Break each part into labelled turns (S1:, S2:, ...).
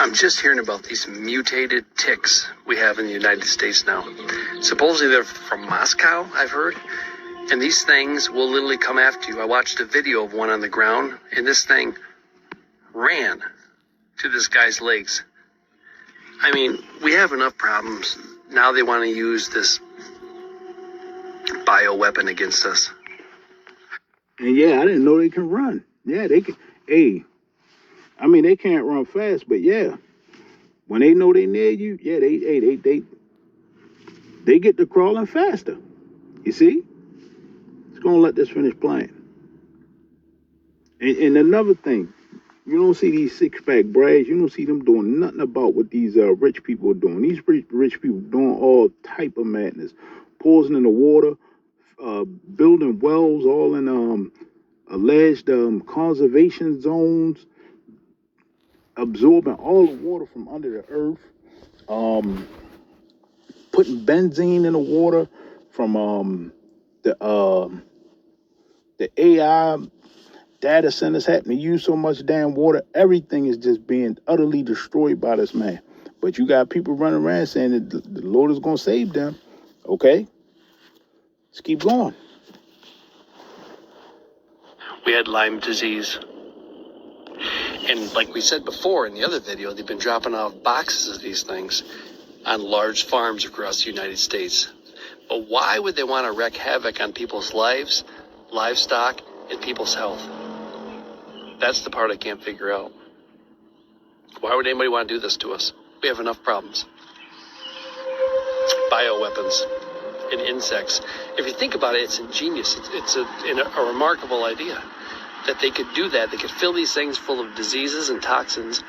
S1: I'm just hearing about these mutated ticks we have in the United States now. Supposedly they're from Moscow, I've heard. And these things will literally come after you. I watched a video of one on the ground, and this thing ran to this guy's legs. I mean, we have enough problems. Now they want to use this bioweapon against us.
S2: And yeah, I didn't know they can run. Yeah, they can. Hey, I mean, they can't run fast, but yeah, when they know they near you, yeah, they get to crawling faster. You see? It's gonna let this finish playing. And another thing, you don't see these six-pack brags. You don't see them doing nothing about what these rich people are doing. These rich people doing all type of madness, poisoning the water, building wells, all in alleged conservation zones, absorbing all the water from under the earth, putting benzene in the water from the AI data centers having to use so much damn water. Everything is just being utterly destroyed by this man. But you got people running around saying that the Lord is going to save them. Okay, let's keep going.
S1: We had Lyme disease. And like we said before in the other video, they've been dropping off boxes of these things on large farms across the United States. But why would they want to wreak havoc on people's lives, livestock, and people's health? That's the part I can't figure out. Why would anybody want to do this to us? We have enough problems. Bioweapons and insects. If you think about it, it's ingenious. It's a remarkable idea that they could do that. They could fill these things full of diseases and toxins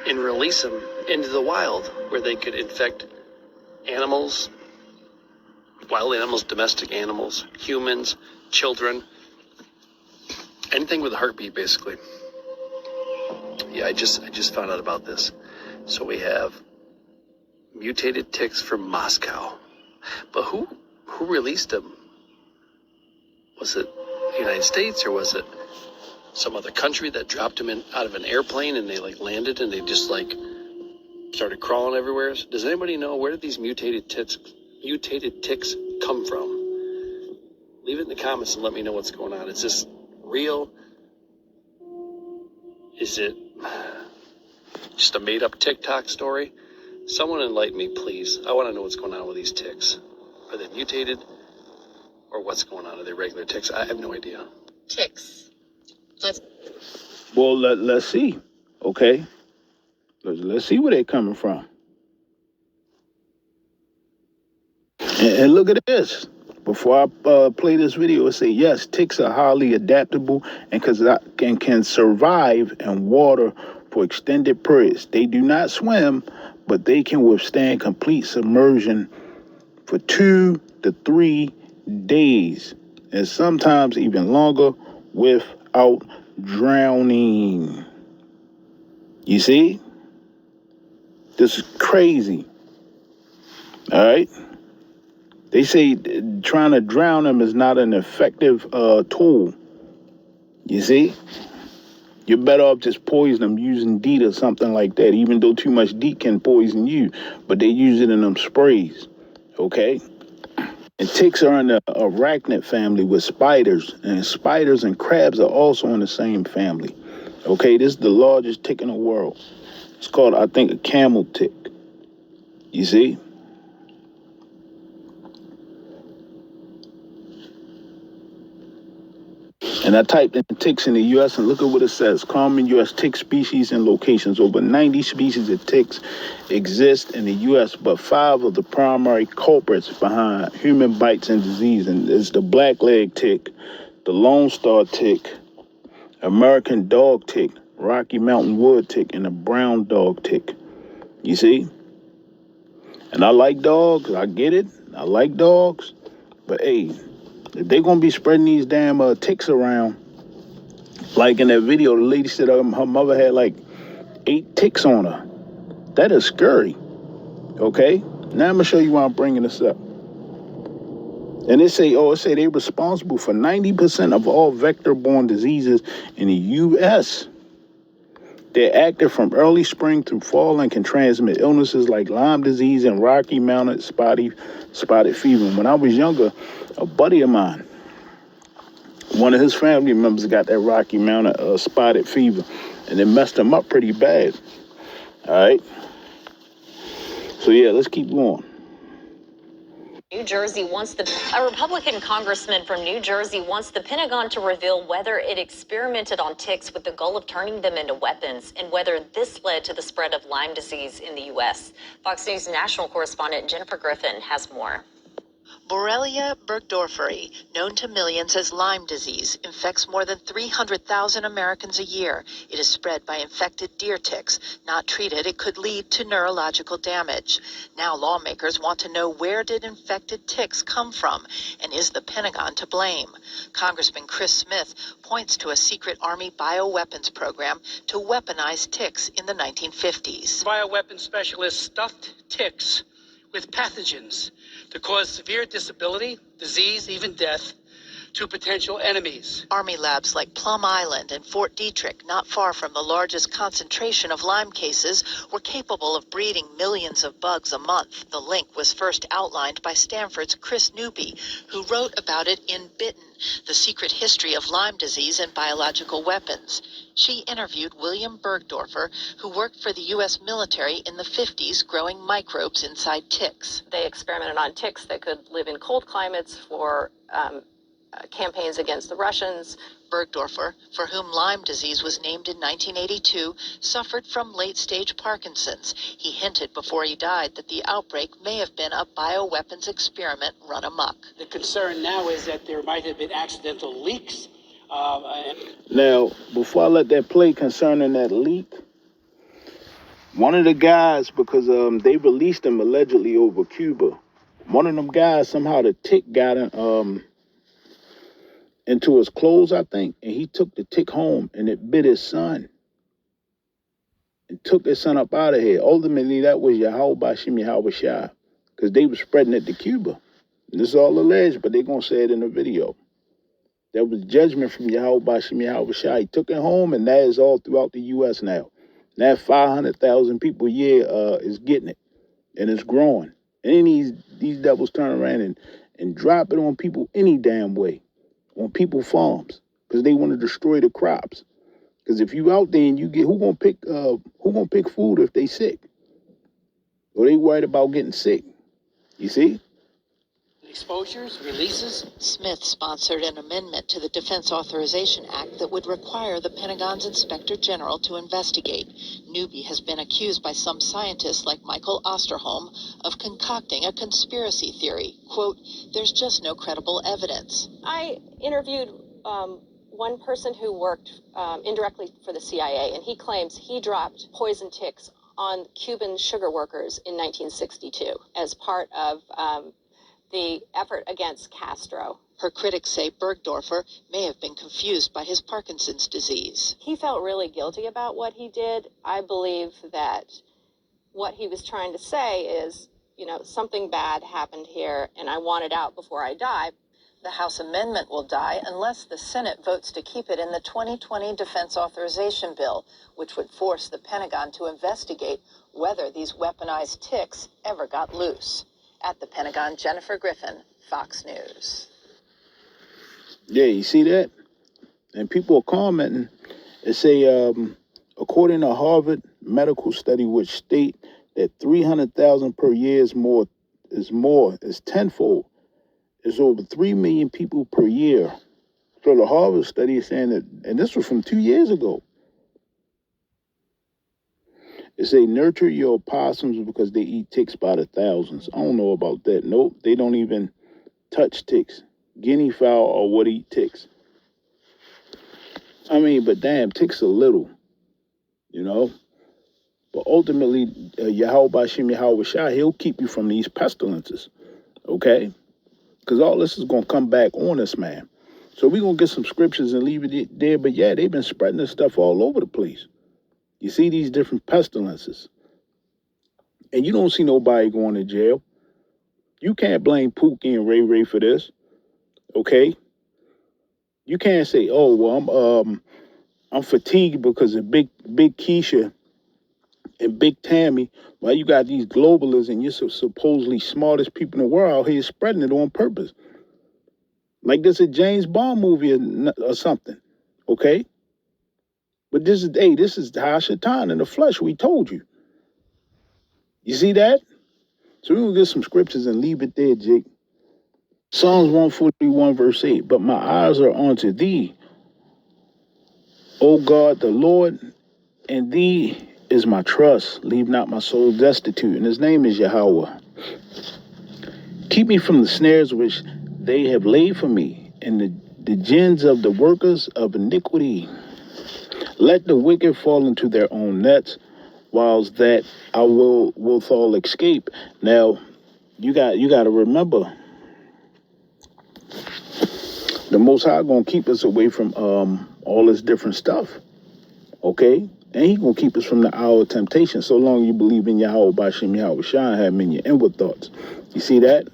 S1: and release them into the wild where they could infect animals, wild animals, domestic animals, humans, children, anything with a heartbeat, basically. Yeah, I just found out about this. So we have mutated ticks from Moscow. But who released them? Was it the United States, or was it some other country that dropped them out of an airplane and they landed and they just started crawling everywhere? Does anybody know, where did these mutated ticks come from? Leave it in the comments and let me know what's going on. Is this real? Is it just a made-up TikTok story? Someone enlighten me, please. I want to know what's going on with these ticks. Are they mutated, or what's going on? Are they regular ticks? I have no idea.
S3: Ticks.
S2: Well, let's see. Okay, let's see where they're coming from. And look at this. Before I play this video, it say yes, ticks are highly adaptable and can survive in water for extended periods. They do not swim, but they can withstand complete submersion for 2 to 3 days, and sometimes even longer without drowning. You see? This is crazy. All right? They say trying to drown them is not an effective tool. You see? You're better off just poisoning them using DEET or something like that, even though too much DEET can poison you. But they use it in them sprays. Okay? And ticks are in the arachnid family with spiders. And spiders and crabs are also in the same family. Okay? This is the largest tick in the world. It's called, I think, a camel tick. You see? And I typed in ticks in the U.S. and look at what it says. Common U.S. tick species and locations. Over 90 species of ticks exist in the U.S., but 5 of the primary culprits behind human bites and disease. And it's the blackleg tick, the Lone Star tick, American dog tick, Rocky Mountain wood tick, and the brown dog tick. You see? And I like dogs. I get it. I like dogs. But hey, if they're going to be spreading these damn ticks around, like in that video, the lady said her mother had 8 ticks on her. That is scary. Okay? Now I'm going to show you why I'm bringing this up. And it say they're responsible for 90% of all vector-borne diseases in the U.S. They're active from early spring through fall and can transmit illnesses like Lyme disease and Rocky Mountain spotted fever. When I was younger, a buddy of mine, one of his family members got that Rocky Mountain spotted fever, and it messed him up pretty bad. All right. So yeah, let's keep going.
S3: New Jersey wants a Republican congressman from New Jersey wants the Pentagon to reveal whether it experimented on ticks with the goal of turning them into weapons and whether this led to the spread of Lyme disease in the U.S. Fox News national correspondent Jennifer Griffin has more.
S4: Borrelia burgdorferi, known to millions as Lyme disease, infects more than 300,000 Americans a year. It is spread by infected deer ticks. Not treated, it could lead to neurological damage. Now lawmakers want to know, where did infected ticks come from, and is the Pentagon to blame? Congressman Chris Smith points to a secret Army bioweapons program to weaponize ticks in the 1950s.
S5: Bioweapons specialists stuffed ticks with pathogens to cause severe disability, disease, even death to potential enemies.
S4: Army labs like Plum Island and Fort Detrick, not far from the largest concentration of Lyme cases, were capable of breeding millions of bugs a month. The link was first outlined by Stanford's Chris Newby, who wrote about it in Bitten, The Secret History of Lyme Disease and Biological Weapons. She interviewed William Bergdorfer, who worked for the U.S. military in the 50s growing microbes inside ticks.
S3: They experimented on ticks that could live in cold climates for campaigns against the Russians.
S4: Bergdorfer, for whom Lyme disease was named in 1982, suffered from late-stage Parkinson's. He hinted before he died that the outbreak may have been a bioweapons experiment run amok.
S5: The concern now is that there might have been accidental leaks.
S2: Now, before I let that play concerning that leak, one of the guys, because they released him allegedly over Cuba, one of them guys, somehow the tick got into his clothes, I think, and he took the tick home and it bit his son and took his son up out of here. Ultimately, that was Yahweh Bashim Yahweh Shai, because they were spreading it to Cuba. And this is all alleged, but they're going to say it in the video. There was judgment from Yahweh Bashim Yahweh Shai. He took it home, and that is all throughout the U.S. now. Now 500,000 people a year is getting it, and it's growing. And then these devils turn around and drop it on people any damn way, on people's farms, because they want to destroy the crops. Because if you out there and you get, who gonna pick food if they sick, or they worried about getting sick? You see?
S5: Exposures, releases.
S4: Smith sponsored an amendment to the Defense Authorization Act that would require the Pentagon's Inspector General to investigate. Newby has been accused by some scientists like Michael Osterholm of concocting a conspiracy theory. Quote, "There's just no credible evidence."
S3: I interviewed one person who worked indirectly for the CIA, and he claims he dropped poison ticks on Cuban sugar workers in 1962 as part of the effort against Castro.
S4: Her critics say Bergdorfer may have been confused by his Parkinson's disease.
S3: He felt really guilty about what he did. I believe that what he was trying to say is, something bad happened here, and I want it out before I die. The House amendment will die unless the Senate votes to keep it in the 2020 Defense Authorization Bill, which would force the Pentagon to investigate whether these weaponized ticks ever got loose. At the Pentagon, Jennifer Griffin, Fox News.
S2: Yeah, you see that? And people are commenting and say, according to Harvard medical study, which state that 300,000 per year is tenfold. It's over 3 million people per year. So the Harvard study is saying that, and this was from 2 years ago. It say nurture your opossums because they eat ticks by the thousands. I don't know about that. Nope, they don't even touch ticks. Guinea fowl or what eat ticks. I mean, but damn, ticks are little, But ultimately, Yahweh Bashim Yahweh Shai, he'll keep you from these pestilences, okay? Because all this is going to come back on us, man. So we're going to get some scriptures and leave it there. But yeah, they've been spreading this stuff all over the place. You see these different pestilences. And you don't see nobody going to jail. You can't blame Pookie and Ray Ray for this, okay? You can't say, oh, well, I'm fatigued because of Big Keisha and Big Tammy, why you got these globalists and you're supposedly smartest people in the world out here spreading it on purpose. Like this is a James Bond movie or something. Okay? But this is Hashatan in the flesh. We told you. You see that? So we're going to get some scriptures and leave it there, Jake. Psalms 141, verse 8. But my eyes are unto thee, O God, the Lord, and thee is my trust. Leave not my soul destitute. And his name is Yahweh. Keep me from the snares which they have laid for me, and the gins of the workers of iniquity. Let the wicked fall into their own nets, whilst that I will all escape. Now, you got to remember, the Most High gonna keep us away from all this different stuff, okay? And he gonna keep us from the hour of temptation, so long you believe in Yahweh Bashem Yahweh Shai, have him in your inward thoughts. You see that?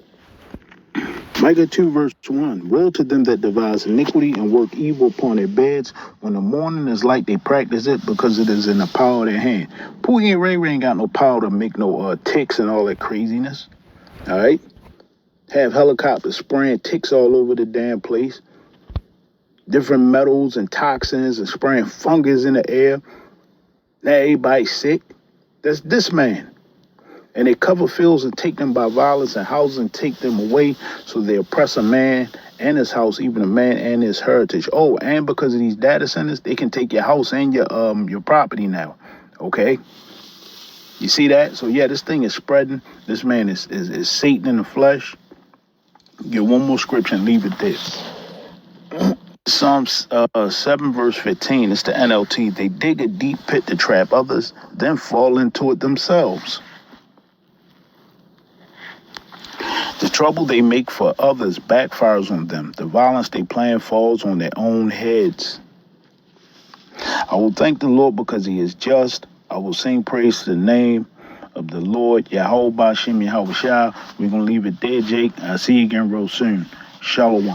S2: Micah 2, verse 1. Woe to them that devise iniquity and work evil upon their beds. When the morning is light, they practice it because it is in the power of their hand. Poogie and Ray ain't got no power to make no ticks and all that craziness. All right? Have helicopters spraying ticks all over the damn place. Different metals and toxins and spraying fungus in the air. Now everybody's sick. That's this man. And they cover fields and take them by violence, and houses and take them away, so they oppress a man and his house, even a man and his heritage. Oh, and because of these data centers, they can take your house and your property now. Okay? You see that? So yeah, this thing is spreading. This man is Satan in the flesh. Get one more scripture and leave it there. Psalms 7 verse 15, it's the NLT. They dig a deep pit to trap others, then fall into it themselves. The trouble they make for others backfires on them. The violence they plan falls on their own heads. I will thank the Lord because he is just. I will sing praise to the name of the Lord, Yahweh Bashem Yahweh Shai. We're going to leave it there, Jake. I'll see you again real soon. Shalom.